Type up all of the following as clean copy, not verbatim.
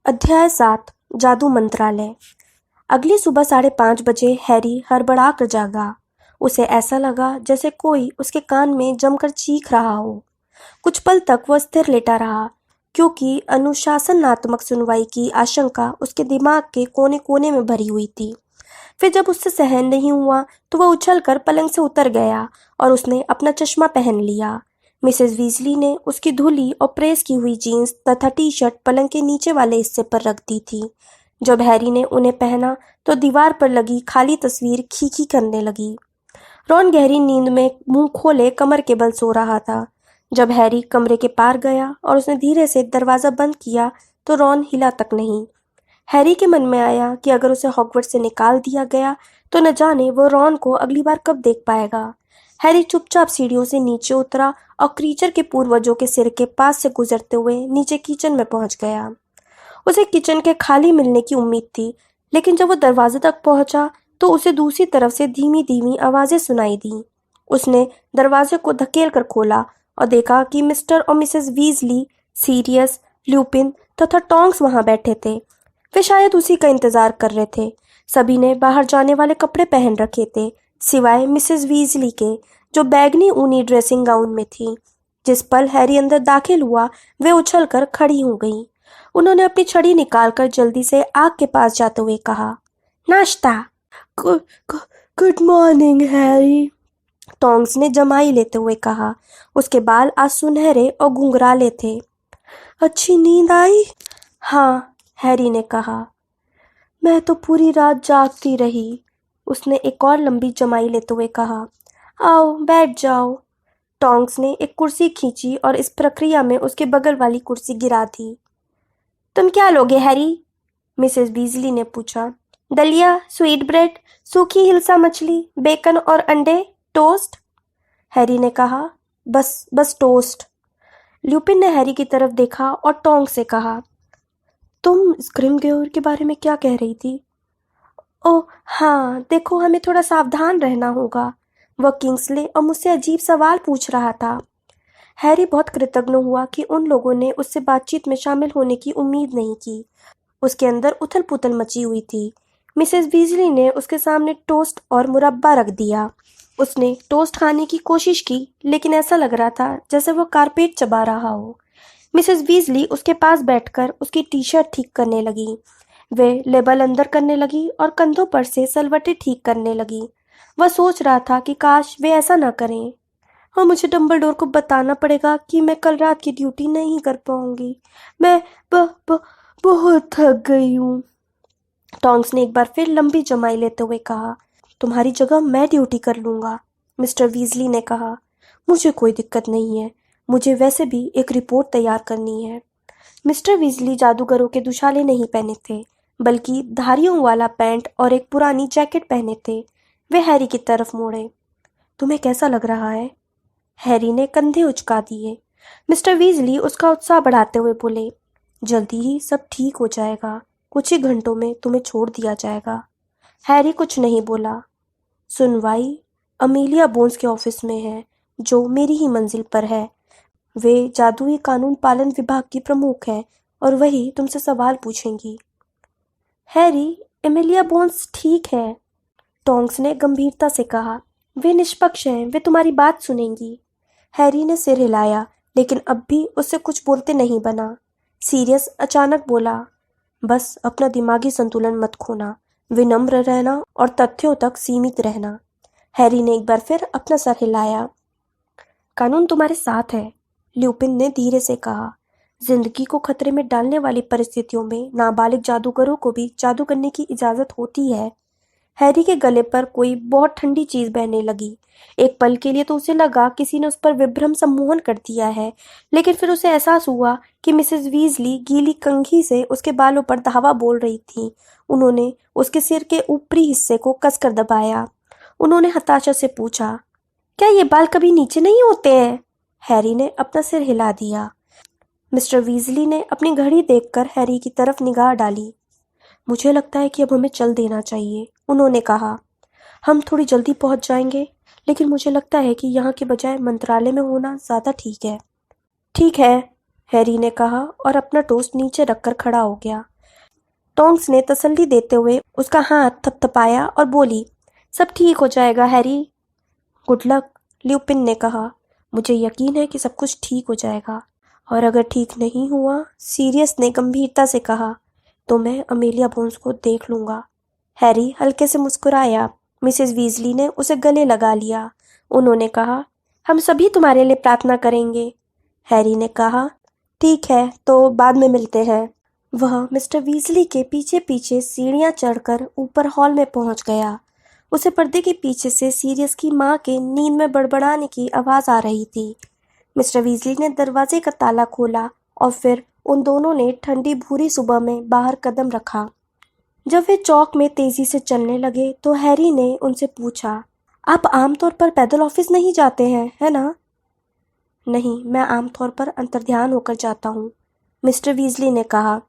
अध्याय 7 जादू मंत्रालय। अगली सुबह 5:30 बजे हैरी हड़बड़ा कर जागा। उसे ऐसा लगा जैसे कोई उसके कान में जमकर चीख रहा हो। कुछ पल तक वह स्थिर लेटा रहा, क्योंकि अनुशासनात्मक सुनवाई की आशंका उसके दिमाग के कोने कोने में भरी हुई थी। फिर जब उससे सहन नहीं हुआ तो वह उछलकर पलंग से उतर गया और उसने अपना चश्मा पहन लिया। मिसेस वीजली ने उसकी धुली और प्रेस की हुई जीन्स तथा टी-शर्ट पलंग के नीचे वाले हिस्से पर रख दी थी। जब हैरी ने उन्हें पहना तो दीवार पर लगी खाली तस्वीर खींची करने लगी। रॉन गहरी नींद में मुंह खोले कमर के बल सो रहा था। जब हैरी कमरे के पार गया और उसने धीरे से दरवाजा बंद किया तो रॉन हिला तक नहीं। हैरी के मन में आया कि अगर उसे हॉगवर्ट्स से निकाल दिया गया तो न जाने वो रॉन को अगली बार कब देख पाएगा। हैरी चुपचाप सीढ़ियों से नीचे उतरा और क्रीचर के पूर्वजों के सिर के पास से गुजरते हुए नीचे किचन में पहुंच गया। उसे किचन के खाली मिलने की उम्मीद थी, लेकिन जब वो दरवाजे तक पहुंचा तो उसे दूसरी तरफ से धीमी धीमी आवाजें सुनाई दी। उसने दरवाजे को धकेल कर खोला और देखा कि मिस्टर और मिसेस वीजली, सीरियस, ल्यूपिन तथा टॉन्क्स वहां बैठे थे। वे शायद उसी का इंतजार कर रहे थे। सभी ने बाहर जाने वाले कपड़े पहन रखे थे, सिवाय मिसेस वीजली के, जो बैगनी ऊनी ड्रेसिंग गाउन में थी। जिस पल हैरी अंदर दाखिल हुआ वे उछलकर खड़ी हो गईं। उन्होंने अपनी छड़ी निकालकर जल्दी से आग के पास जाते हुए कहा, नाश्ता। गुड मॉर्निंग हैरी, टॉन्क्स ने जमाई लेते हुए कहा। उसके बाल आज सुनहरे और घुंघराले थे। अच्छी नींद आई? हाँ, हैरी ने कहा। मैं तो पूरी रात जागती रही, उसने एक और लंबी जमाई लेते हुए कहा। आओ बैठ जाओ। टॉन्क्स ने एक कुर्सी खींची और इस प्रक्रिया में उसके बगल वाली कुर्सी गिरा दी। तुम क्या लोगे हैरी? मिसेस बीजली ने पूछा। दलिया, स्वीट ब्रेड, सूखी हिल्सा मछली, बेकन और अंडे, टोस्ट, हैरी ने कहा। बस बस टोस्ट। ल्यूपिन ने हैरी की तरफ देखा और टॉन्क्स से कहा, तुम स्क्रिमगेयर के बारे में क्या कह रही थी? ओह हाँ, देखो हमें थोड़ा सावधान रहना होगा। वह किंग्सले और मुझसे अजीब सवाल पूछ रहा था। हैरी बहुत कृतज्ञ हुआ कि उन लोगों ने उससे बातचीत में शामिल होने की उम्मीद नहीं की। उसके अंदर उथल पुथल मची हुई थी। मिसेस बीजली ने उसके सामने टोस्ट और मुरब्बा रख दिया। उसने टोस्ट खाने की कोशिश की, लेकिन ऐसा लग रहा था जैसे वो कारपेट चबा रहा हो। मिसेस बीजली उसके पास बैठकर उसकी टी-शर्ट ठीक करने लगी। वे लेबल अंदर करने लगी और कंधों पर से सलवटें ठीक करने लगी। वह सोच रहा था कि काश वे ऐसा न करें। और मुझे डंबलडोर को बताना पड़ेगा कि मैं कल रात की ड्यूटी नहीं कर पाऊंगी। मैं ब, ब, बहुत थक गई हूँ। टॉन्क्स ने एक बार फिर लंबी जमाई लेते हुए कहा। तुम्हारी जगह मैं ड्यूटी कर लूंगा, मिस्टर वीजली ने कहा। मुझे कोई दिक्कत नहीं है, मुझे वैसे भी एक रिपोर्ट तैयार करनी है। मिस्टर वीजली जादूगरों के दुशाले नहीं पहने थे, बल्कि धारियों वाला पैंट और एक पुरानी जैकेट पहने थे। वे हैरी की तरफ मुड़े। तुम्हें कैसा लग रहा है? हैरी ने कंधे उचका दिए। मिस्टर वीजली उसका उत्साह बढ़ाते हुए बोले, जल्दी ही सब ठीक हो जाएगा, कुछ ही घंटों में तुम्हें छोड़ दिया जाएगा। हैरी कुछ नहीं बोला। सुनवाई अमेलिया बोन्स के ऑफिस में है, जो मेरी ही मंजिल पर है। वे जादुई कानून पालन विभाग की प्रमुख है और वही तुमसे सवाल पूछेंगी। हैरी, एमिलिया बोन्स ठीक है, टॉन्क्स ने गंभीरता से कहा। वे निष्पक्ष हैं, वे तुम्हारी बात सुनेंगी। हैरी ने सिर हिलाया, लेकिन अब भी उससे कुछ बोलते नहीं बना। सीरियस अचानक बोला, बस अपना दिमागी संतुलन मत खोना, विनम्र रहना और तथ्यों तक सीमित रहना। हैरी ने एक बार फिर अपना सर हिलाया। कानून तुम्हारे साथ है, ल्यूपिन ने धीरे से कहा। जिंदगी को खतरे में डालने वाली परिस्थितियों में नाबालिग जादूगरों को भी जादू करने की इजाजत होती है। हैरी के गले पर कोई बहुत ठंडी चीज बहने लगी। एक पल के लिए तो उसे लगा किसी ने उस पर विभ्रम सम्मोहन कर दिया है, लेकिन फिर उसे एहसास हुआ कि मिसेस वीजली गीली कंघी से उसके बालों पर धावा बोल रही थी। उन्होंने उसके सिर के ऊपरी हिस्से को कसकर दबाया। उन्होंने हताशा से पूछा, क्या ये बाल कभी नीचे नहीं होते हैं? हैरी ने अपना सिर हिला दिया। मिस्टर वीजली ने अपनी घड़ी देखकर हैरी की तरफ निगाह डाली। मुझे लगता है कि अब हमें चल देना चाहिए, उन्होंने कहा। हम थोड़ी जल्दी पहुंच जाएंगे, लेकिन मुझे लगता है कि यहाँ के बजाय मंत्रालय में होना ज़्यादा ठीक है। ठीक है, हैरी ने कहा और अपना टोस्ट नीचे रखकर खड़ा हो गया। टोंक्स ने तसल्ली देते हुए उसका हाथ थपथपाया और बोली, सब ठीक हो जाएगा हैरी। गुड लक, ल्यूपिन ने कहा। मुझे यकीन है कि सब कुछ ठीक हो जाएगा। और अगर ठीक नहीं हुआ, सीरियस ने गंभीरता से कहा, तो मैं अमेलिया बोन्स को देख लूंगा। हैरी हल्के से मुस्कुराया। मिसेस वीजली ने उसे गले लगा लिया। उन्होंने कहा, हम सभी तुम्हारे लिए प्रार्थना करेंगे। हैरी ने कहा, ठीक है, तो बाद में मिलते हैं। वह मिस्टर वीजली के पीछे पीछे सीढ़ियां चढ़कर ऊपर हॉल में पहुंच गया। उसे पर्दे के पीछे से सीरियस की माँ के नींद में बड़बड़ाने की आवाज आ रही थी। मिस्टर वीजली ने दरवाजे का ताला खोला और फिर उन दोनों ने ठंडी भूरी सुबह में बाहर कदम रखा। जब वे चौक में तेजी से चलने लगे तो हैरी ने उनसे पूछा, आप आमतौर पर पैदल ऑफिस नहीं जाते हैं, है ना? नहीं, मैं आमतौर पर अंतर्ध्यान होकर जाता हूँ, मिस्टर वीजली ने कहा।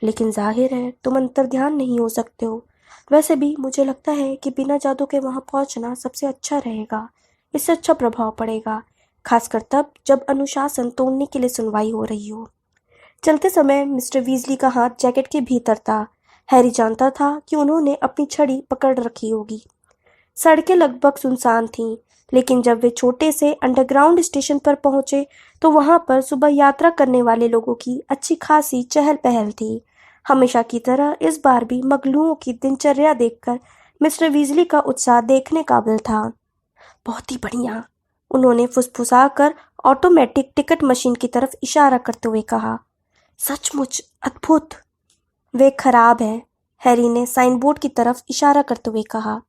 लेकिन जाहिर है तुम अंतर्ध्यान नहीं हो सकते हो। वैसे भी मुझे लगता है कि बिना जादू के वहां पहुंचना सबसे अच्छा रहेगा। इससे अच्छा प्रभाव पड़ेगा, खासकर तब जब अनुशासन तोड़ने के लिए सुनवाई हो रही हो। चलते समय मिस्टर वीजली का हाथ जैकेट के भीतर था। हैरी जानता था कि उन्होंने अपनी छड़ी पकड़ रखी होगी। सड़कें लगभग सुनसान थीं, लेकिन जब वे छोटे से अंडरग्राउंड स्टेशन पर पहुंचे तो वहां पर सुबह यात्रा करने वाले लोगों की अच्छी खासी चहल पहल थी। हमेशा की तरह इस बार भी मगलुओं की दिनचर्या देखकर मिस्टर वीजली का उत्साह देखने काबिल था। बहुत ही बढ़िया, उन्होंने फुसफुसाकर ऑटोमेटिक टिकट मशीन की तरफ इशारा करते हुए कहा। सचमुच अद्भुत। वे खराब है, हैरी ने साइन बोर्ड की तरफ इशारा करते हुए कहा।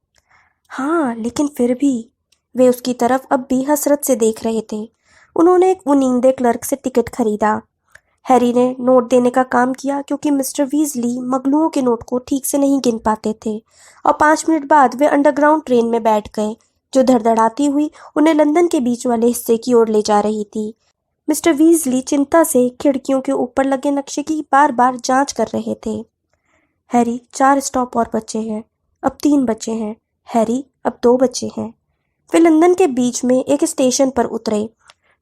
हाँ, लेकिन फिर भी। वे उसकी तरफ अब भी हसरत से देख रहे थे। उन्होंने एक उनींदे क्लर्क से टिकट खरीदा। हैरी ने नोट देने का काम किया क्योंकि मिस्टर वीजली मगलुओं के नोट को ठीक से नहीं गिन पाते थे, और 5 मिनट बाद वे अंडरग्राउंड ट्रेन में बैठ गए जो धड़धड़ाती हुई उन्हें लंदन के बीच वाले हिस्से की ओर ले जा रही थी। मिस्टर वीजली चिंता से खिड़कियों के ऊपर लगे नक्शे की बार बार जांच कर रहे थे। हैरी, 4 स्टॉप और बचे हैं। अब 3 बचे हैं। हैरी, अब 2 बचे हैं। वे लंदन के बीच में एक स्टेशन पर उतरे।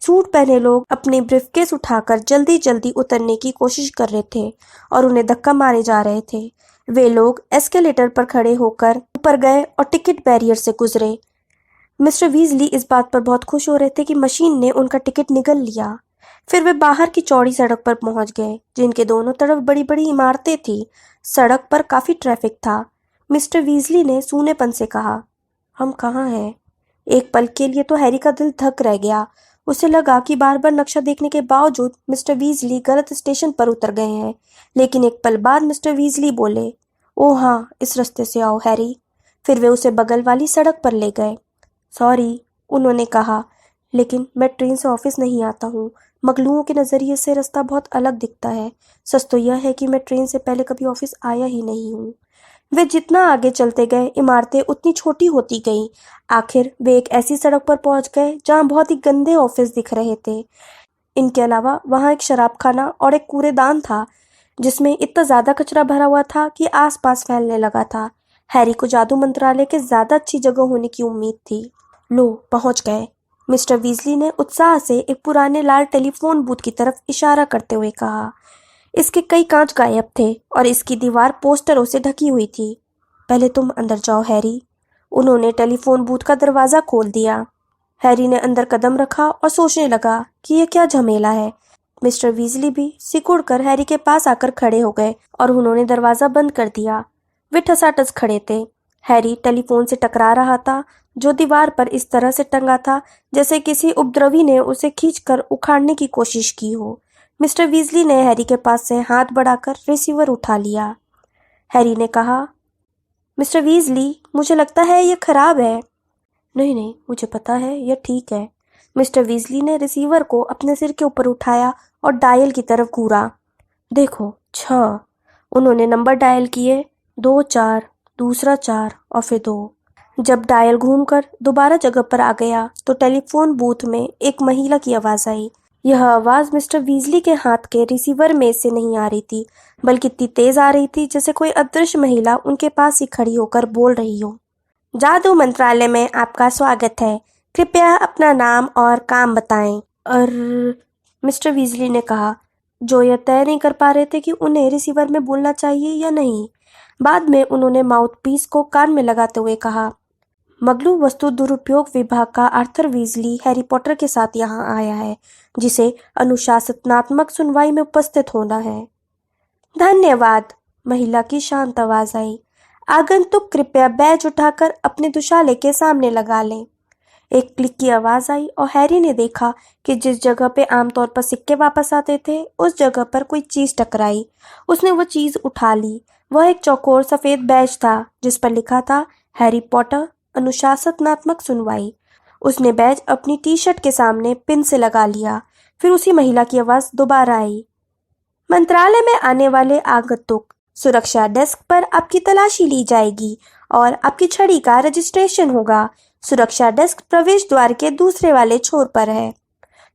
सूट पहने लोग अपने ब्रीफकेस उठाकर जल्दी जल्दी उतरने की कोशिश कर रहे थे और उन्हें धक्का मारे जा रहे थे। वे लोग एस्केलेटर पर खड़े होकर ऊपर गए और टिकट बैरियर से गुजरे। मिस्टर वीजली इस बात पर बहुत खुश हो रहे थे कि मशीन ने उनका टिकट निगल लिया। फिर वे बाहर की चौड़ी सड़क पर पहुंच गए, जिनके दोनों तरफ बड़ी बड़ी इमारतें थीं। सड़क पर काफी ट्रैफिक था। मिस्टर वीजली ने सूनेपन से कहा, हम कहाँ हैं? एक पल के लिए तो हैरी का दिल धक रह गया। उसे लगा कि बार बार नक्शा देखने के बावजूद मिस्टर वीजली गलत स्टेशन पर उतर गए हैं। लेकिन एक पल बाद मिस्टर वीजली बोले, ओह हाँ, इस रास्ते से आओ हैरी। फिर वे उसे बगल वाली सड़क पर ले गए। सॉरी, उन्होंने कहा, लेकिन मैं ट्रेन से ऑफिस नहीं आता हूँ। मगलुओं के नज़रिए से रास्ता बहुत अलग दिखता है। सच तो यह है कि मैं ट्रेन से पहले कभी ऑफिस आया ही नहीं हूँ। वे जितना आगे चलते गए इमारतें उतनी छोटी होती गईं। आखिर वे एक ऐसी सड़क पर पहुंच गए जहां बहुत ही गंदे ऑफिस दिख रहे थे। इनके अलावा वहां एक शराबखाना और एक कूड़ेदान था जिसमें इतना ज्यादा कचरा भरा हुआ था कि आसपास फैलने लगा था। हैरी को जादू मंत्रालय के ज्यादा अच्छी जगह होने की उम्मीद थी। लो, पहुंच गए, मिस्टर वीजली ने उत्साह से एक पुराने लाल टेलीफोन बूथ की तरफ इशारा करते हुए कहा। इसके कई कांच गायब थे और इसकी दीवार पोस्टरों से ढकी हुई थी। पहले तुम अंदर जाओ हैरी। उन्होंने टेलीफोन बूथ का दरवाजा खोल दिया। हैरी ने अंदर कदम रखा और सोचने लगा कि यह क्या झमेला है। मिस्टर वीजली भी सिकुड़कर हैरी के पास आकर खड़े हो गए और उन्होंने दरवाजा बंद कर दिया। वे ठसाठस खड़े थे। हैरी टेलीफोन से टकरा रहा था जो दीवार पर इस तरह से टंगा था जैसे किसी उपद्रवी ने उसे खींचकर उखाड़ने की कोशिश की हो। मिस्टर वीजली ने हैरी के पास से हाथ बढ़ाकर रिसीवर उठा लिया। हैरी ने कहा, मिस्टर वीजली, मुझे लगता है यह खराब है। नहीं नहीं, मुझे पता है, यह ठीक है। मिस्टर वीजली ने रिसीवर को अपने सिर के ऊपर उठाया और डायल की तरफ घूरा। देखो, 6। उन्होंने नंबर डायल किए, 2 4, दूसरा 4 और फिर 2। जब डायल घूमकर दोबारा जगह पर आ गया तो टेलीफोन बूथ में एक महिला की आवाज आई। यह आवाज मिस्टर वीजली के हाथ के रिसीवर में से नहीं आ रही थी, बल्कि इतनी तेज आ रही थी जैसे कोई अदृश्य महिला उनके पास ही खड़ी होकर बोल रही हो। जादू मंत्रालय में आपका स्वागत है। कृपया अपना नाम और काम बताएं। और मिस्टर वीजली ने कहा, जो यह तय नहीं कर पा रहे थे कि उन्हें रिसीवर में बोलना चाहिए या नहीं। बाद में उन्होंने माउथपीस को कान में लगाते हुए कहा, मगलू वस्तु दुरुपयोग विभाग का आर्थर वीजली हैरी पॉटर के साथ यहाँ आया है, जिसे अनुशासनात्मक सुनवाई में उपस्थित होना है। धन्यवाद, महिला की शांत आवाज आई। आगंतुक कृपया बैज उठाकर अपने दुशाले के सामने लगा लें। एक क्लिक की आवाज आई और हैरी ने देखा कि जिस जगह पे आमतौर पर सिक्के वापस आते थे, उस जगह पर कोई चीज टकराई। उसने वो चीज उठा ली। वह एक चौकोर सफेद बैज था जिस पर लिखा था हैरी पॉटर अनुशासनात्मक सुनवाई। उसने बैज अपनी टी शर्ट के सामने पिन से लगा लिया। फिर उसी महिला की आवाज दोबारा आई, मंत्रालय में आने वाले आगंतुक, सुरक्षा डेस्क पर आपकी तलाशी ली जाएगी और आपकी छड़ी का रजिस्ट्रेशन होगा। सुरक्षा डेस्क प्रवेश द्वार के दूसरे वाले छोर पर है।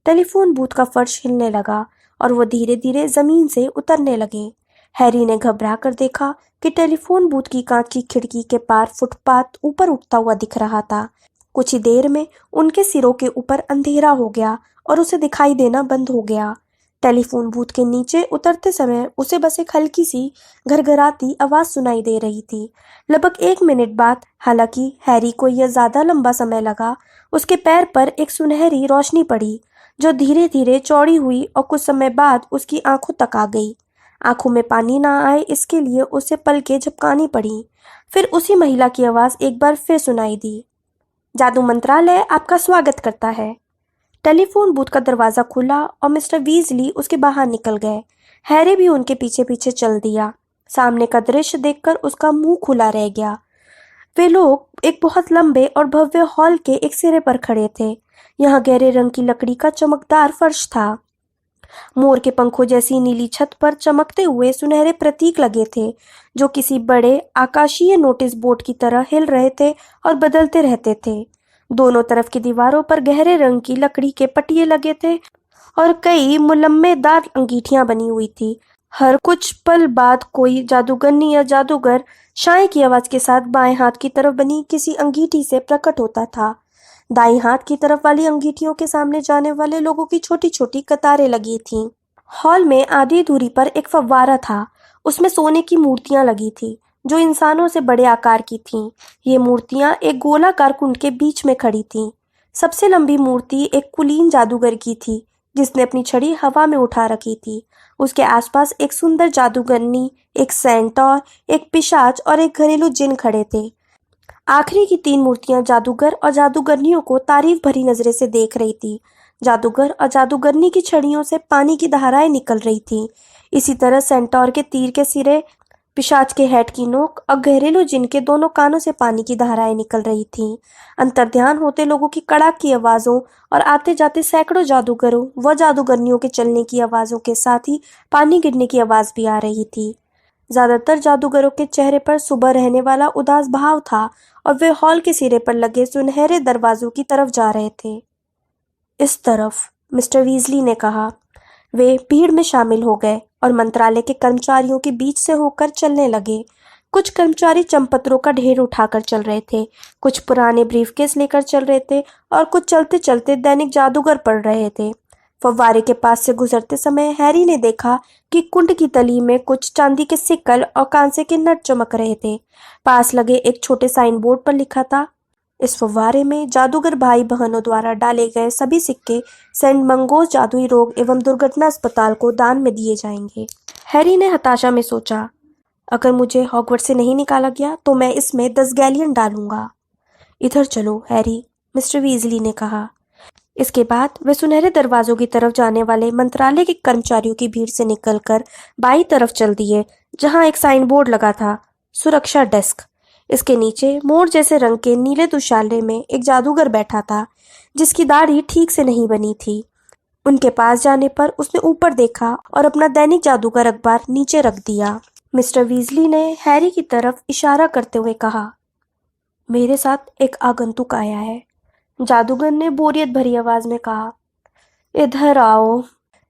टेलीफोन बूथ का फर्श हिलने लगा और वो धीरे धीरे जमीन से उतरने लगे। हैरी ने घबरा कर देखा कि टेलीफोन बूथ की कांच की खिड़की के पार फुटपाथ ऊपर उठता हुआ दिख रहा था। कुछ ही देर में उनके सिरों के ऊपर अंधेरा हो गया और उसे दिखाई देना बंद हो गया। टेलीफोन बूथ के नीचे उतरते समय उसे बस एक हल्की सी घरघराती आवाज सुनाई दे रही थी। लगभग 1 मिनट बाद, हालांकि हैरी को यह ज्यादा लंबा समय लगा, उसके पैर पर एक सुनहरी रोशनी पड़ी जो धीरे धीरे चौड़ी हुई और कुछ समय बाद उसकी आंखों तक आ गई। आंखों में पानी ना आए इसके लिए उसे पलकें झपकानी पड़ी। फिर उसी महिला की आवाज एक बार फिर सुनाई दी, जादू मंत्रालय आपका स्वागत करता है। टेलीफोन बूथ का दरवाजा खुला और मिस्टर वीजली उसके बाहर निकल गए। हैरी भी उनके पीछे पीछे चल दिया। सामने का दृश्य देखकर उसका मुंह खुला रह गया। वे लोग एक बहुत लंबे और भव्य हॉल के एक सिरे पर खड़े थे। यहाँ गहरे रंग की लकड़ी का चमकदार फर्श था। मोर के पंखों जैसी नीली छत पर चमकते हुए सुनहरे प्रतीक लगे थे जो किसी बड़े आकाशीय नोटिस बोर्ड की तरह हिल रहे थे और बदलते रहते थे। दोनों तरफ की दीवारों पर गहरे रंग की लकड़ी के पटिये लगे थे और कई मुलम्मेदार अंगीठियां बनी हुई थी। हर कुछ पल बाद कोई जादूगरनी या जादूगर शाय की आवाज के साथ बाएं हाथ की तरफ बनी किसी अंगीठी से प्रकट होता था। दाईं हाथ की तरफ वाली अंगीठियों के सामने जाने वाले लोगों की छोटी छोटी कतारें लगी थीं। हॉल में आधी दूरी पर एक फव्वारा था। उसमें सोने की मूर्तियां लगी थी जो इंसानों से बड़े आकार की थीं। ये मूर्तियां एक गोलाकार कुंड के बीच में खड़ी थीं। सबसे लंबी मूर्ति एक कुलीन जादूगर की थी जिसने अपनी छड़ी हवा में उठा रखी थी। उसके आसपास एक सुंदर जादूगरनी, एक सेंटौर, एक पिशाच और एक घरेलू जिन खड़े थे। आखिरी की 3 मूर्तियां जादूगर और जादूगरनियों को तारीफ भरी नजरें से देख रही थी। जादूगर और जादूगरनी की छड़ियों से पानी की धाराएं निकल रही थीं। इसी तरह सेंटौर के तीर के सिरे, पिशाच के हेड की नोक और घरेलू जिन के दोनों कानों से पानी की धाराएं निकल रही थीं। अंतर्ध्यान होते लोगों की कड़ाक की आवाजों और आते जाते सैकड़ों जादूगरों व जादूगरनियों के चलने की आवाजों के साथ ही पानी गिरने की आवाज भी आ रही थी। ज्यादातर जादूगरों के चेहरे पर सुबह रहने वाला उदास भाव था और वे हॉल के सिरे पर लगे सुनहरे दरवाजों की तरफ जा रहे थे। इस तरफ, मिस्टर वीजली ने कहा। वे भीड़ में शामिल हो गए और मंत्रालय के कर्मचारियों के बीच से होकर चलने लगे। कुछ कर्मचारी चंपत्रों का ढेर उठाकर चल रहे थे, कुछ पुराने ब्रीफकेस लेकर चल रहे थे और कुछ चलते चलते दैनिक जादूगर पढ़ रहे थे। फव्वारे के पास से गुजरते समय हैरी ने देखा कि कुंड की तली में कुछ चांदी के सिक्कल और कांसे के नट चमक रहे थे। पास लगे एक छोटे साइन बोर्ड पर लिखा था, इस फव्वारे में जादूगर भाई बहनों द्वारा डाले गए सभी सिक्के सेंट मंगोस जादुई रोग एवं दुर्घटना अस्पताल को दान में दिए जाएंगे। हैरी ने हताशा में सोचा, अगर मुझे हॉगवर्ट्स से नहीं निकाला गया तो मैं इसमें 10 गैलियन डालूंगा। इधर चलो हैरी, मिस्टर वीजली ने कहा। इसके बाद वे सुनहरे दरवाजों की तरफ जाने वाले मंत्रालय के कर्मचारियों की भीड़ से निकलकर बाईं तरफ चल दिए, जहां एक साइन बोर्ड लगा था, सुरक्षा डेस्क। इसके नीचे मोर जैसे रंग के नीले दुशाले में एक जादूगर बैठा था जिसकी दाढ़ी ठीक से नहीं बनी थी। उनके पास जाने पर उसने ऊपर देखा और अपना दैनिक जादूगर अखबार नीचे रख दिया। मिस्टर वीजली ने हैरी की तरफ इशारा करते हुए कहा, मेरे साथ एक आगंतुक आया है। जादूगर ने बोरियत भरी आवाज में कहा, इधर आओ।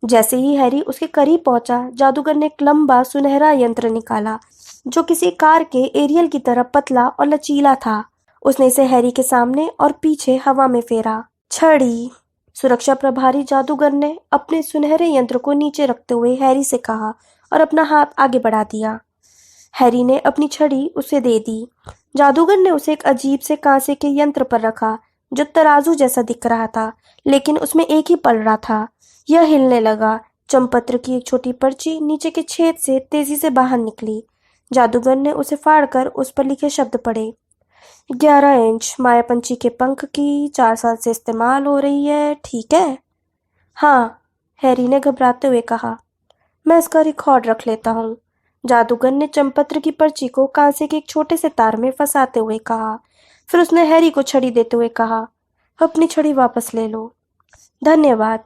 जैसे ही हैरी उसके करीब पहुंचा, जादूगर ने एक लंबा सुनहरा यंत्र निकाला जो किसी कार के एरियल की तरह पतला और लचीला था। उसने इसे हैरी के सामने और पीछे हवा में फेरा। छड़ी। सुरक्षा प्रभारी जादूगर ने अपने सुनहरे यंत्र को नीचे रखते हुए हैरी से कहा और अपना हाथ आगे बढ़ा दिया। हैरी ने अपनी छड़ी उसे दे दी। जादूगर ने उसे एक अजीब से कांसे के यंत्र पर रखा जो तराजू जैसा दिख रहा था, लेकिन उसमें एक ही पल रहा था। यह हिलने लगा। चमपत्र की एक छोटी पर्ची नीचे के छेद से तेजी से बाहर निकली। जादूगर ने उसे फाड़कर उस पर लिखे शब्द पढ़े। 11 इंच माया पंछी के पंख की 4 साल से इस्तेमाल हो रही है, ठीक है? हाँ, हैरी ने घबराते हुए कहा। मैं इसका रिकॉर्ड रख लेता हूँ। जादूगर ने चमपत्र की पर्ची को कांसे के एक छोटे से तार में फंसाते हुए कहा। फिर उसने हैरी को छड़ी देते हुए कहा, अपनी छड़ी वापस ले लो। धन्यवाद।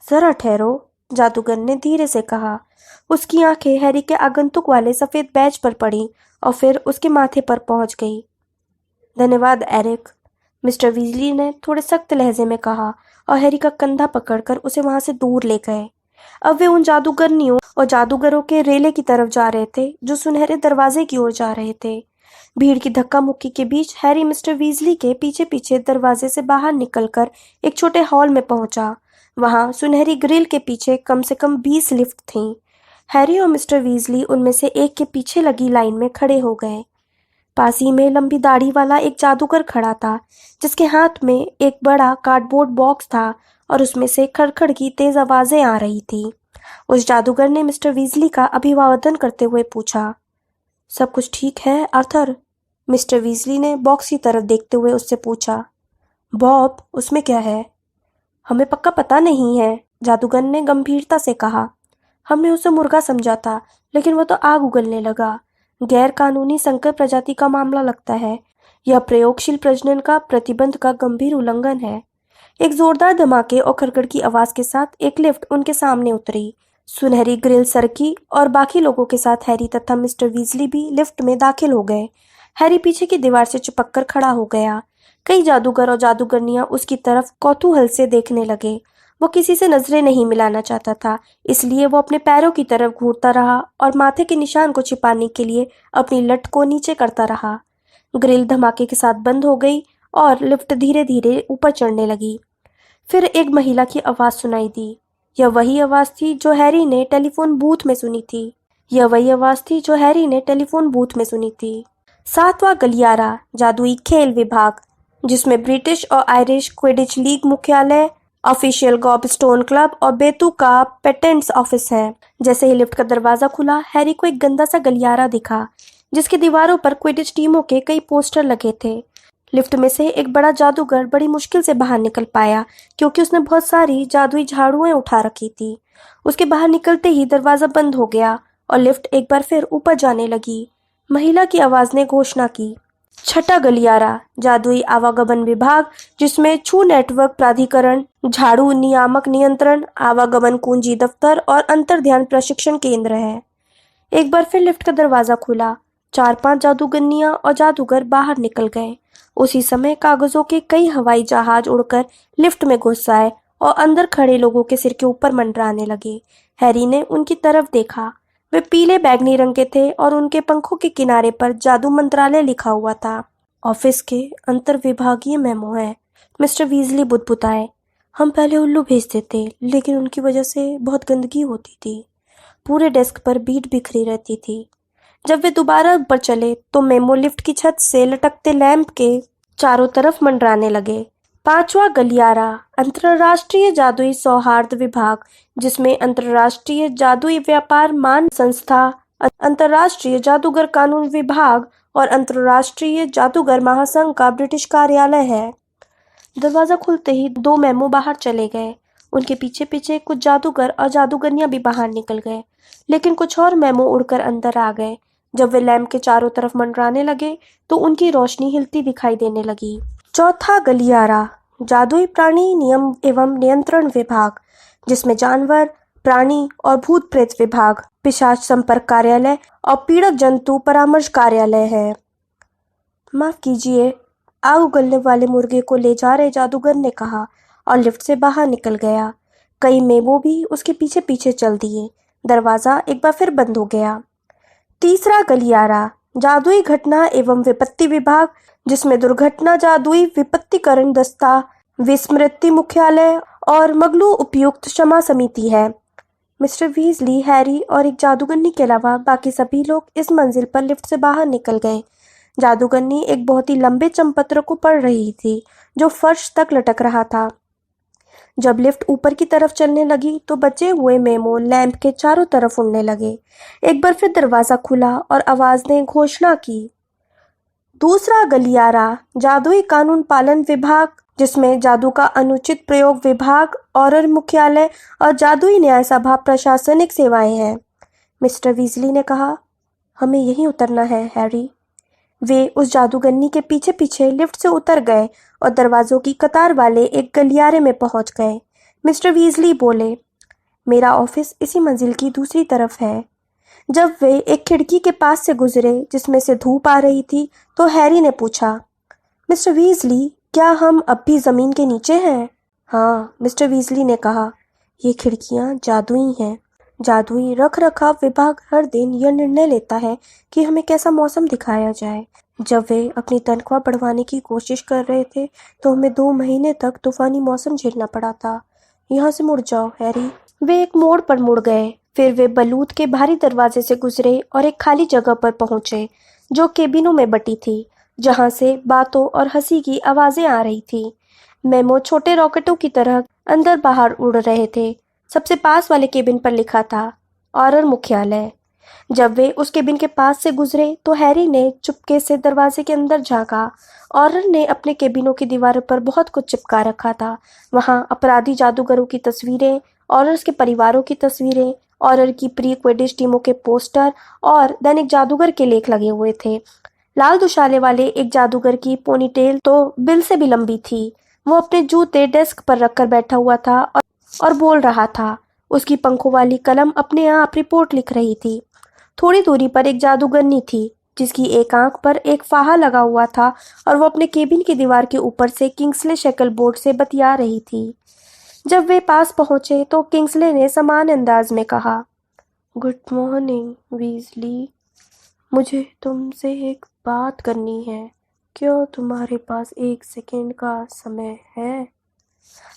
जरा ठहरो, जादूगर ने धीरे से कहा। उसकी आंखें हैरी के आगंतुक वाले सफेद बैज पर पड़ी और फिर उसके माथे पर पहुंच गई। धन्यवाद एरिक, मिस्टर वीजली ने थोड़े सख्त लहजे में कहा और हैरी का कंधा पकड़कर उसे वहां से दूर ले गए। अब वे उन जादूगरनियों और जादूगरों के रेले की तरफ जा रहे थे जो सुनहरे दरवाजे की ओर जा रहे थे। भीड़ की धक्का मुक्की के बीच हैरी मिस्टर वीजली के पीछे पीछे दरवाजे से बाहर निकलकर एक छोटे हॉल में पहुंचा। वहां सुनहरी ग्रिल के पीछे कम से कम 20 लिफ्ट थीं। हैरी और मिस्टर वीजली उनमें से एक के पीछे लगी लाइन में खड़े हो गए। पास ही में लंबी दाढ़ी वाला एक जादूगर खड़ा था, जिसके हाथ में एक बड़ा कार्डबोर्ड बॉक्स था और उसमें से खड़खड़ की तेज आवाजें आ रही थी। उस जादूगर ने मिस्टर वीजली का अभिवादन करते हुए पूछा, सब कुछ ठीक है आर्थर? मिस्टर वीजली ने बॉक्स की तरफ देखते हुए उससे पूछा। बॉब, उसमें क्या है? हमें पक्का पता नहीं है, जादूगर ने गंभीरता से कहा। हमने उसे मुर्गा समझा था, लेकिन वो तो आग उगलने लगा। गैर कानूनी संकर प्रजाति का मामला लगता है। यह प्रयोगशील प्रजनन का प्रतिबंध का गंभीर उल्लंघन है। एक जोरदार धमाके और खड़खड़ की आवाज के साथ एक लिफ्ट उनके सामने उतरी। सुनहरी ग्रिल सरकी और बाकी लोगों के साथ हैरी तथा मिस्टर वीजली भी लिफ्ट में दाखिल हो गए। हैरी पीछे की दीवार से चिपक कर खड़ा हो गया। कई जादूगर और जादूगरनियां उसकी तरफ कौतूहल से देखने लगे। वो किसी से नजरें नहीं मिलाना चाहता था, इसलिए वो अपने पैरों की तरफ घूरता रहा और माथे के निशान को छिपाने के लिए अपनी लट को नीचे करता रहा। ग्रिल धमाके के साथ बंद हो गई और लिफ्ट धीरे धीरे ऊपर चढ़ने लगी। फिर एक महिला की आवाज सुनाई दी। यह वही आवाज थी जो हैरी ने टेलीफोन बूथ में सुनी थी। 7वां गलियारा जादुई खेल विभाग, जिसमें ब्रिटिश और आयरिश क्विडिच लीग मुख्यालय, ऑफिशियल गॉबस्टोन क्लब और बेतु का पेटेंट्स ऑफिस है। जैसे ही लिफ्ट का दरवाजा खुला, हैरी को एक गंदा सा गलियारा दिखा, जिसकी दीवारों पर क्विडिच टीमों के कई पोस्टर लगे थे। लिफ्ट में से एक बड़ा जादूगर बड़ी मुश्किल से बाहर निकल पाया, क्योंकि उसने बहुत सारी जादुई झाड़ुएं उठा रखी थी। उसके बाहर निकलते ही दरवाजा बंद हो गया और लिफ्ट एक बार फिर ऊपर जाने लगी। महिला की आवाज ने घोषणा की, 6ठा गलियारा जादुई आवागमन विभाग, जिसमें छू नेटवर्क प्राधिकरण, झाड़ू नियामक नियंत्रण, आवागमन कुंजी दफ्तर और अंतर ध्यान प्रशिक्षण केंद्र है। एक बार फिर लिफ्ट का दरवाजा खुला। 4-5 जादूगरनियां और जादूगर बाहर निकल गए। उसी समय कागजों के कई हवाई जहाज उड़कर लिफ्ट में घुस आए और अंदर खड़े लोगों के सिर के ऊपर मंडराने लगे। हैरी ने उनकी तरफ देखा। वे पीले बैगनी रंग के थे और उनके पंखों के किनारे पर जादू मंत्रालय लिखा हुआ था। ऑफिस के अंतर विभागीय मेमो है, मिस्टर वीजली बुदबुदाए। हम पहले उल्लू भेजते थे, लेकिन उनकी वजह से बहुत गंदगी होती थी। पूरे डेस्क पर बीट बिखरी रहती थी। जब वे दोबारा ऊपर चले तो मेमो लिफ्ट की छत से लटकते लैंप के चारों तरफ मंडराने लगे। 5वां गलियारा अंतर्राष्ट्रीय जादुई सौहार्द विभाग, जिसमें अंतर्राष्ट्रीय जादुई व्यापार मान संस्था, अंतर्राष्ट्रीय जादूगर कानून विभाग और अंतर्राष्ट्रीय जादूगर महासंघ का ब्रिटिश कार्यालय है। दरवाजा खुलते ही 2 मेमो बाहर चले गए। उनके पीछे पीछे कुछ जादूगर और जादूगरनियां भी बाहर निकल गए, लेकिन कुछ और मेमो उड़कर अंदर आ गए। जब वे लैंप के चारों तरफ मंडराने लगे तो उनकी रोशनी हिलती दिखाई देने लगी। 4था गलियारा जादुई प्राणी नियम एवं नियंत्रण विभाग, जिसमें जानवर, प्राणी और भूत प्रेत विभाग, पिशाच संपर्क कार्यालय और पीड़क जंतु परामर्श कार्यालय है। माफ कीजिए, आग उगलने वाले मुर्गे को ले जा रहे जादूगर ने कहा और लिफ्ट से बाहर निकल गया। कई मेमो भी उसके पीछे पीछे चल दिए। दरवाजा एक बार फिर बंद हो गया। 3रा गलियारा जादुई घटना एवं विपत्ति विभाग, जिसमें दुर्घटना जादुई विपत्तिकरण दस्ता, विस्मृति मुख्यालय और मगलू उपयुक्त क्षमा समिति है। मिस्टर वीजली, हैरी और एक जादूगरनी के अलावा बाकी सभी लोग इस मंजिल पर लिफ्ट से बाहर निकल गए। जादूगरनी एक बहुत ही लंबे चंपत्र को पढ़ रही थी जो फर्श तक लटक रहा था। जब लिफ्ट ऊपर की तरफ चलने लगी तो बचे हुए मेमो लैंप के चारों तरफ उड़ने लगे। एक बार फिर दरवाजा खुला और आवाज ने घोषणा की, दूसरा गलियारा जादुई कानून पालन विभाग, जिसमें जादू का अनुचित प्रयोग विभाग, ऑरर मुख्यालय और जादुई न्याय सभा प्रशासनिक सेवाएं हैं। मिस्टर वीजली ने कहा, हमें यहीं उतरना है हैरी। वे उस जादूगरनी के पीछे पीछे लिफ्ट से उतर गए और दरवाजों की कतार वाले एक गलियारे में पहुंच गए। मिस्टर वीजली बोले, मेरा ऑफिस इसी मंजिल की दूसरी तरफ है। जब वे एक खिड़की के पास से गुजरे जिसमें से धूप आ रही थी तो हैरी ने पूछा, मिस्टर वीजली, क्या हम अब भी जमीन के नीचे हैं? हाँ, मिस्टर वीजली ने कहा, ये खिड़कियां जादुई हैं। जादुई रख रखाव विभाग हर दिन यह निर्णय लेता है कि हमें कैसा मौसम दिखाया जाए। जब वे अपनी तनख्वाह बढ़वाने की कोशिश कर रहे थे तो हमें 2 महीने तक तूफानी मौसम झेलना पड़ा था। यहाँ से मुड़ जाओ हैरी। वे एक मोड़ पर मुड़ गए। फिर वे बलूत के भारी दरवाजे से गुजरे और एक खाली जगह पर पहुंचे जो केबिनों में बटी थी, जहां से बातों और हंसी की आवाजें आ रही थी। मेमो छोटे रॉकेटों की तरह अंदर बाहर उड़ रहे थे। सबसे पास वाले केबिन पर लिखा था, ऑरर मुख्यालय। जब वे उस केबिन के पास से गुजरे तो हैरी ने चुपके से दरवाजे के अंदर झांका। ऑरर ने अपने केबिनों की दीवारों पर बहुत कुछ चिपका रखा था। वहां अपराधी जादूगरों की तस्वीरें, ऑरर्स के परिवारों की तस्वीरें, ऑरर की प्री क्विडिश टीमों के पोस्टर और दैनिक जादूगर के लेख लगे हुए थे। लाल दुशाले वाले एक जादूगर की पोनीटेल तो बिल से भी लंबी थी। वो अपने जूते डेस्क पर रखकर बैठा हुआ था और बोल रहा था। उसकी पंखों वाली कलम अपने आप रिपोर्ट लिख रही थी। थोड़ी दूरी पर एक जादूगरनी थी जिसकी एक आंख पर एक फाहा लगा हुआ था और वो अपने केबिन की दीवार के ऊपर से किंग्सले शेकल बोर्ड से बतिया रही थी। जब वे पास पहुंचे तो किंग्सले ने समान अंदाज में कहा, गुड मॉर्निंग वीजली, मुझे तुमसे एक बात करनी है। क्या तुम्हारे पास 1 सेकेंड का समय है?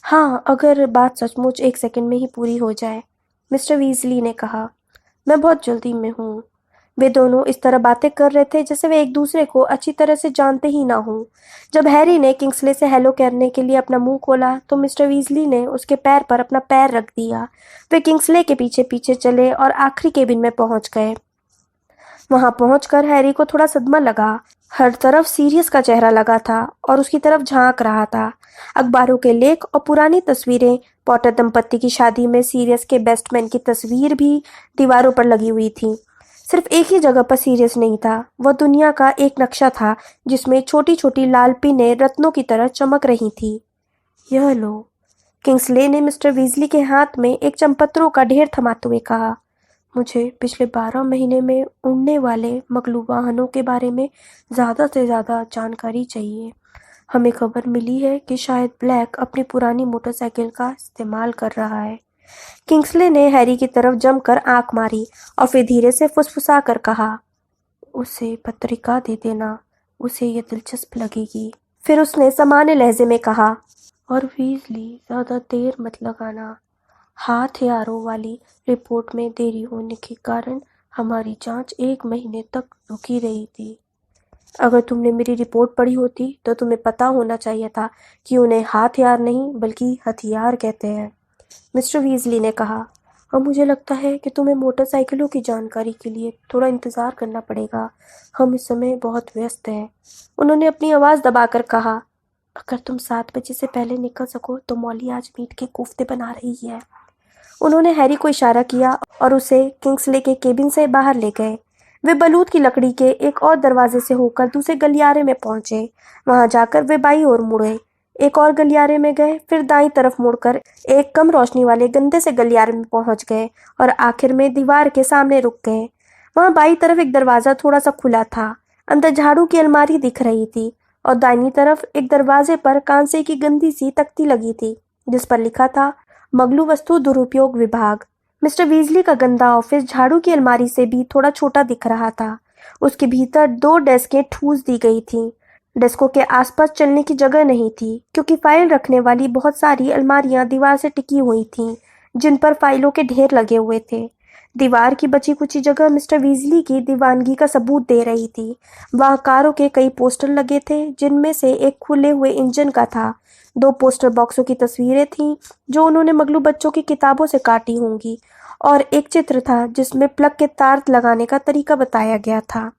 हाँ, अगर बात सचमुच 1 सेकंड में ही पूरी हो जाए, मिस्टर वीजली ने कहा। मैं बहुत जल्दी में हूँ। वे दोनों इस तरह बातें कर रहे थे जैसे वे एक दूसरे को अच्छी तरह से जानते ही ना हों। जब हैरी ने किंग्सले से हेलो करने के लिए अपना मुंह खोला तो मिस्टर वीजली ने उसके पैर पर अपना पैर रख दिया। वे किंग्सले के पीछे पीछे चले और आखिरी केबिन में पहुंच गए। वहां पहुंचकर हैरी को थोड़ा सदमा लगा। हर तरफ सीरियस का चेहरा लगा था और उसकी तरफ झांक रहा था। अखबारों के लेख और पुरानी तस्वीरें, पॉटर दंपत्ति की शादी में सीरियस के बेस्टमैन की तस्वीर भी दीवारों पर लगी हुई थी। सिर्फ एक ही जगह पर सीरियस नहीं था, वह दुनिया का एक नक्शा था जिसमें छोटी छोटी लाल पिनें रत्नों की तरह चमक रही थी। यह लो, किंग्सले ने मिस्टर वीजली के हाथ में एक चमपत्रों का ढेर थमाते हुए कहा, मुझे पिछले 12 महीने में उड़ने वाले मगलू वाहनों के बारे में ज़्यादा से ज़्यादा जानकारी चाहिए। हमें खबर मिली है कि शायद ब्लैक अपनी पुरानी मोटरसाइकिल का इस्तेमाल कर रहा है। किंग्सले ने हैरी की तरफ जमकर आंख मारी और फिर धीरे से फुसफुसा कर कहा, उसे पत्रिका दे देना, उसे ये दिलचस्प लगेगी। फिर उसने सामान्य लहजे में कहा, और वीजली, ज़्यादा देर मत लगाना। हथियारों वाली रिपोर्ट में देरी होने के कारण हमारी जांच 1 महीने तक रुकी रही थी। अगर तुमने मेरी रिपोर्ट पढ़ी होती तो तुम्हें पता होना चाहिए था कि उन्हें हथियार नहीं बल्कि हथियार कहते हैं, मिस्टर वीजली ने कहा। और मुझे लगता है कि तुम्हें मोटरसाइकिलों की जानकारी के लिए थोड़ा इंतज़ार करना पड़ेगा। हम इस समय बहुत व्यस्त हैं। उन्होंने अपनी आवाज़ दबाकर कहा, अगर तुम 7 बजे से पहले निकल सको तो मौली आज मीट के कोफ्ते बना रही है। उन्होंने हैरी को इशारा किया और उसे किंग्सले के केबिन से बाहर ले गए। वे बलूत की लकड़ी के एक और दरवाजे से होकर दूसरे गलियारे में पहुंचे। वहां जाकर वे बाईं ओर मुड़े, एक और गलियारे में गए, फिर दाईं तरफ मुड़कर एक कम रोशनी वाले गंदे से गलियारे में पहुंच गए और आखिर में दीवार के सामने रुक गए। वहां बाईं तरफ एक दरवाजा थोड़ा सा खुला था। अंदर झाड़ू की अलमारी दिख रही थी और दाहिनी तरफ एक दरवाजे पर कांसे की गंदी सी तख्ती लगी थी जिस पर लिखा था, मगलू वस्तु दुरुपयोग विभाग। मिस्टर वीजली का गंदा ऑफिस झाड़ू की अलमारी से भी थोड़ा छोटा दिख रहा था। उसके भीतर 2 डेस्कें ठूस दी गई थीं। डेस्कों के आसपास चलने की जगह नहीं थी क्योंकि फाइल रखने वाली बहुत सारी अलमारियां दीवार से टिकी हुई थीं, जिन पर फाइलों के ढेर लगे हुए थे। दीवार की बची कुची जगह मिस्टर वीजली की दीवानगी का सबूत दे रही थी। वहां कारों के कई पोस्टर लगे थे, जिनमें से एक खुले हुए इंजन का था। दो पोस्टर बॉक्सों की तस्वीरें थीं, जो उन्होंने मगलू बच्चों की किताबों से काटी होंगी, और एक चित्र था जिसमें प्लग के तार लगाने का तरीका बताया गया था।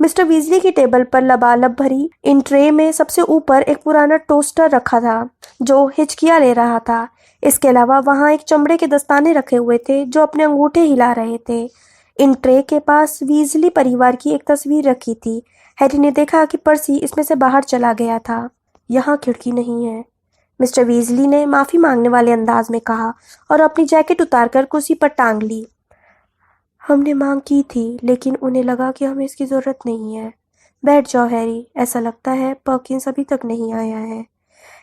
मिस्टर वीजली की टेबल पर लबालब भरी इन ट्रे में सबसे ऊपर एक पुराना टोस्टर रखा था, जो हिचकियां ले रहा था। इसके अलावा वहां एक चमड़े के दस्ताने रखे हुए थे, जो अपने अंगूठे हिला रहे थे। इन ट्रे के पास वीजली परिवार की एक तस्वीर रखी थी। हैरी ने देखा कि पर्सी इसमें से बाहर चला गया था। यहाँ खिड़की नहीं है, मिस्टर वीजली ने माफी मांगने वाले अंदाज में कहा और अपनी जैकेट उतारकर कुर्सी पर टांग ली। हमने मांग की थी, लेकिन उन्हें लगा कि हमें इसकी जरूरत नहीं है। बैठ जाओ हैरी, ऐसा लगता है पर्किंस अभी तक नहीं आया है।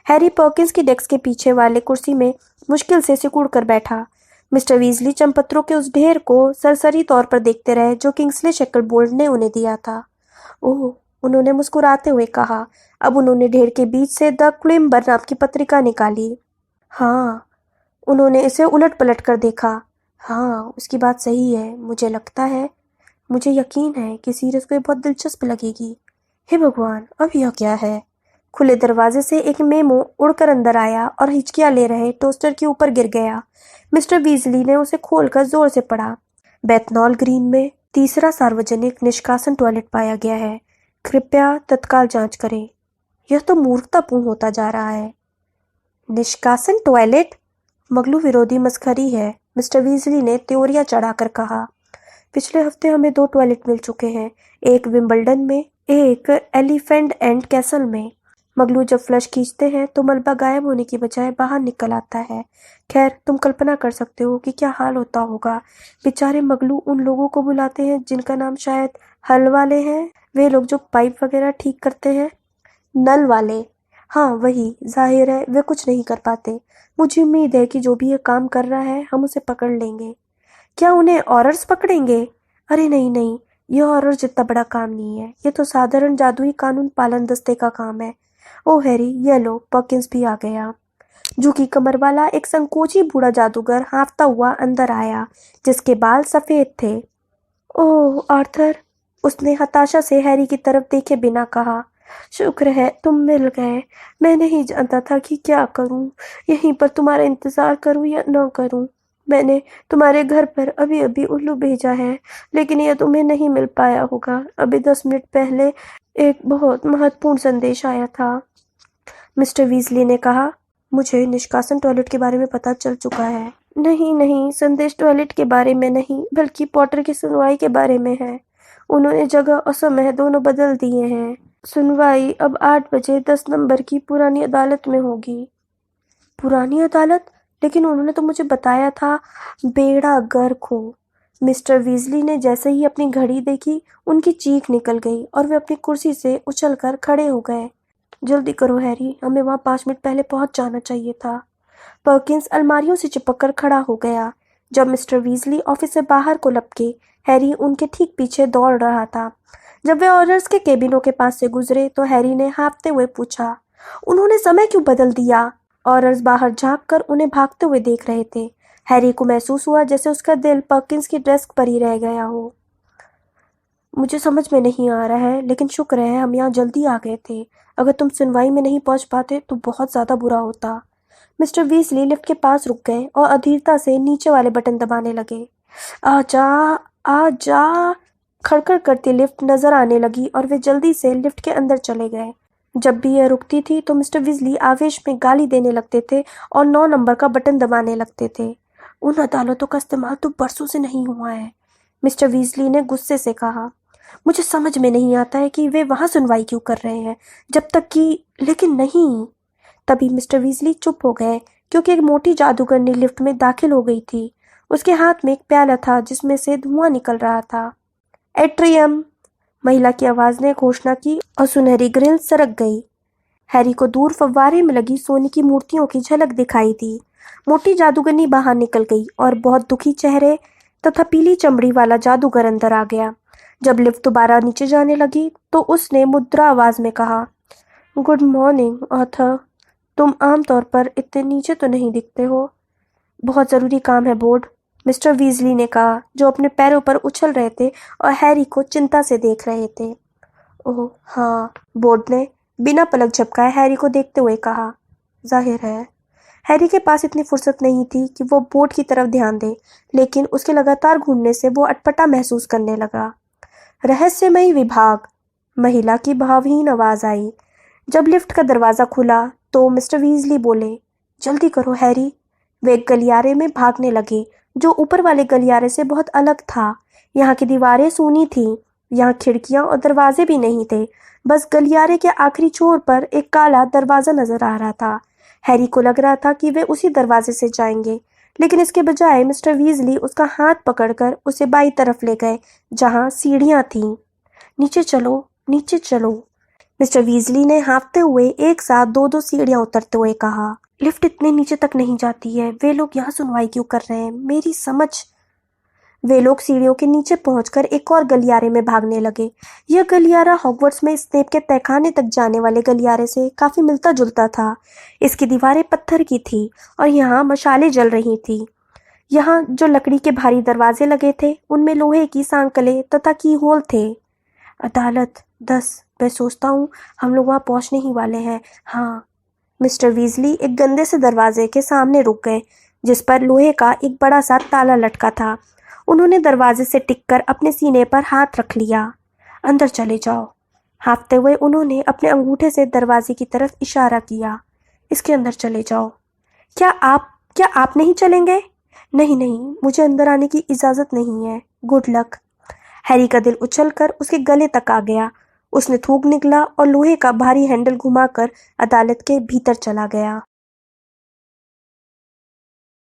हैरी पर्किंस की डेस्क के पीछे वाले कुर्सी में मुश्किल से सिकुड़ कर बैठा। मिस्टर वीजली चंपत्रों के उस ढेर को सरसरी तौर पर देखते रहे जो किंग्सले शेकलबोल्ट ने उन्हें दिया था। ओह, उन्होंने मुस्कुराते हुए कहा। अब उन्होंने ढेर के बीच से द क्लिम्बर नाम की पत्रिका निकाली। हाँ, उन्होंने इसे उलट पलट कर देखा। हाँ, उसकी बात सही है। मुझे लगता है, मुझे यकीन है कि सीरियस को ये बहुत दिलचस्प लगेगी। हे भगवान, अब यह क्या है? खुले दरवाजे से एक मेमो उड़कर अंदर आया और हिचकियां ले रहे टोस्टर के ऊपर गिर गया। मिस्टर वीजली ने उसे खोलकर जोर से पढ़ा। बेथनॉल ग्रीन में तीसरा सार्वजनिक निष्कासन टॉयलेट पाया गया है। कृपया तत्काल जांच करें। यह तो मूर्खतापूर्ण होता जा रहा है। निष्कासन टॉयलेट मगलू विरोधी मस्खरी है, मिस्टर वीजली ने त्योरियां चढ़ाकर कहा। पिछले हफ्ते हमें 2 टॉयलेट मिल चुके हैं, एक विंबलडन में, एक एलिफेंट एंड कैसल में। मगलू जब फ्लश खींचते हैं तो मलबा गायब होने की बजाय बाहर निकल आता है। खैर, तुम कल्पना कर सकते हो कि क्या हाल होता होगा। बेचारे मगलू उन लोगों को बुलाते हैं जिनका नाम शायद हल वाले हैं, वे लोग जो पाइप वगैरह ठीक करते हैं। नल वाले, हाँ वही। जाहिर है वे कुछ नहीं कर पाते। मुझे उम्मीद है कि जो भी ये काम कर रहा है हम उसे पकड़ लेंगे। क्या उन्हें ऑरर्स पकड़ेंगे? अरे नहीं नहीं, यह ऑरर जितना बड़ा काम नहीं है। ये तो साधारण जादुई कानून पालन दस्ते का काम है। ओ हैरी, ये लो, पर्किंस भी आ गया। झुकी कमर वाला एक संकोची बूढ़ा जादूगर हाँफता हुआ अंदर आया, जिसके बाल सफेद थे। ओह आर्थर, उसने हताशा से हैरी की तरफ देखे बिना कहा। शुक्र है तुम मिल गए। मैं नहीं जानता था कि क्या करूं, यहीं पर तुम्हारा इंतजार करूं या न करूं। मैंने तुम्हारे घर पर अभी अभी उल्लू भेजा है, लेकिन यह तुम्हें नहीं मिल पाया होगा। अभी 10 मिनट पहले एक बहुत महत्वपूर्ण संदेश आया था, मिस्टर वीजली ने कहा। मुझे निष्कासन टॉयलेट के बारे में पता चल चुका है। नहीं नहीं, संदेश टॉयलेट के बारे में नहीं, बल्कि पॉटर की सुनवाई के बारे में है। उन्होंने जगह और समय दोनों बदल दिए हैं। सुनवाई अब 8 बजे 10 नंबर की पुरानी अदालत में होगी। पुरानी अदालत? लेकिन उन्होंने तो मुझे बताया था बेड़ा गर्क हो। मिस्टर वीजली ने जैसे ही अपनी घड़ी देखी, उनकी चीख निकल गई और वे अपनी कुर्सी से उछलकर खड़े हो गए। जल्दी करो हैरी, हमें वहां 5 मिनट पहले पहुंच जाना चाहिए था। पर्किंस अलमारियों से चिपककर खड़ा हो गया। जब मिस्टर वीजली ऑफिस से बाहर को लपके, हैरी उनके ठीक पीछे दौड़ रहा था। जब वे ऑर्डर्स के केबिनों के पास से गुजरे तो हैरी ने हाँफते हुए पूछा, उन्होंने समय क्यों बदल दिया? ऑर्डर्स बाहर झांककर उन्हें भागते हुए देख रहे थे। हैरी को महसूस हुआ जैसे उसका दिल पर्किंस की डेस्क पर ही रह गया हो। मुझे समझ में नहीं आ रहा है, लेकिन शुक्र है हम यहाँ जल्दी आ गए थे। अगर तुम सुनवाई में नहीं पहुंच पाते तो बहुत ज्यादा बुरा होता। मिस्टर वीजली लिफ्ट के पास रुक गए और अधीरता से नीचे वाले बटन दबाने लगे। आजा आजा, खड़खड़ करती लिफ्ट नजर आने लगी और वे जल्दी से लिफ्ट के अंदर चले गए। जब भी यह रुकती थी तो मिस्टर वीजली आवेश में गाली देने लगते थे और 9 नंबर का बटन दबाने लगते थे। उन अदालतों का इस्तेमाल तो बरसों से नहीं हुआ है, मिस्टर वीजली ने गुस्से से कहा। मुझे समझ में नहीं आता है कि वे वहां सुनवाई क्यों कर रहे हैं, जब तक कि, लेकिन नहीं। तभी मिस्टर वीजली चुप हो गए क्योंकि एक मोटी जादूगरनी लिफ्ट में दाखिल हो गई थी। उसके हाथ में एक प्याला था जिसमें से धुआं निकल रहा था। एट्रियम, महिला की आवाज ने घोषणा की और सुनहरी ग्रिल सरक गई। हैरी को दूर फव्वारे में लगी सोने की मूर्तियों की झलक दिखाई दी। मोटी जादूगरनी बाहर निकल गई और बहुत दुखी चेहरे तथा पीली चमड़ी वाला जादूगर अंदर आ गया। जब लिफ्ट दोबारा नीचे जाने लगी तो उसने मुद्रा आवाज में कहा, गुड मॉर्निंग आर्थर। तुम आमतौर पर इतने नीचे तो नहीं दिखते हो। बहुत ज़रूरी काम है बोर्ड, मिस्टर वीजली ने कहा, जो अपने पैरों पर उछल रहे थे और हैरी को चिंता से देख रहे थे। ओह हाँ, बोर्ड ने बिना पलक झपकाए हैरी को देखते हुए कहा। जाहिर है। हैरी के पास इतनी फुर्सत नहीं थी कि वो बोर्ड की तरफ ध्यान दे, लेकिन उसके लगातार घूमने से वो अटपटा महसूस करने लगा। रहस्यमयी विभाग, महिला की भावहीन आवाज आई। जब लिफ्ट का दरवाजा खुला तो मिस्टर वीजली बोले, जल्दी करो हैरी। वे एक गलियारे में भागने लगे, जो ऊपर वाले गलियारे से बहुत अलग था। यहाँ की दीवारें सूनी थीं, यहाँ खिड़कियां और दरवाजे भी नहीं थे। बस गलियारे के आखिरी छोर पर एक काला दरवाजा नजर आ रहा था। हैरी को लग रहा था कि वे उसी दरवाजे से जाएंगे, लेकिन इसके बजाय मिस्टर वीजली उसका हाथ पकड़कर उसे बाई तरफ ले गए, जहाँ सीढ़ियां थीं। नीचे चलो, नीचे चलो, मिस्टर वीजली ने हाँफते हुए एक साथ दो दो सीढ़ियां उतरते हुए कहा। लिफ्ट इतने नीचे तक नहीं जाती है, वे लोग यहाँ सुनवाई क्यों कर रहे हैं, मेरी समझ। वे लोग सीढ़ियों के नीचे पहुंचकर एक और गलियारे में भागने लगे। यह गलियारा हॉगवर्ट्स में स्नेप के तहखाने तक जाने वाले गलियारे से काफी मिलता जुलता था। इसकी दीवारें पत्थर की थी और यहाँ मशालें जल रही थी। यहाँ जो लकड़ी के भारी दरवाजे लगे थे, उनमें लोहे की सांकलें तथा की होल थे। अदालत 10, मैं सोचता हूँ हम लोग वहाँ पहुँचने ही वाले हैं। हाँ। मिस्टर वीजली एक गंदे से दरवाजे के सामने रुक गए, जिस पर लोहे का एक बड़ा सा ताला लटका था। उन्होंने दरवाजे से टिककर अपने सीने पर हाथ रख लिया। अंदर चले जाओ। हाँफते हुए उन्होंने अपने अंगूठे से दरवाजे की तरफ इशारा किया। इसके अंदर चले जाओ। क्या आप नहीं चलेंगे? नहीं नहीं, मुझे अंदर आने की इजाजत नहीं है। Good luck. हैरी का दिल उछलकर उसके गले तक आ गया। उसने थूक निकला और लोहे का भारी हैंडल घुमाकर अदालत के भीतर चला गया।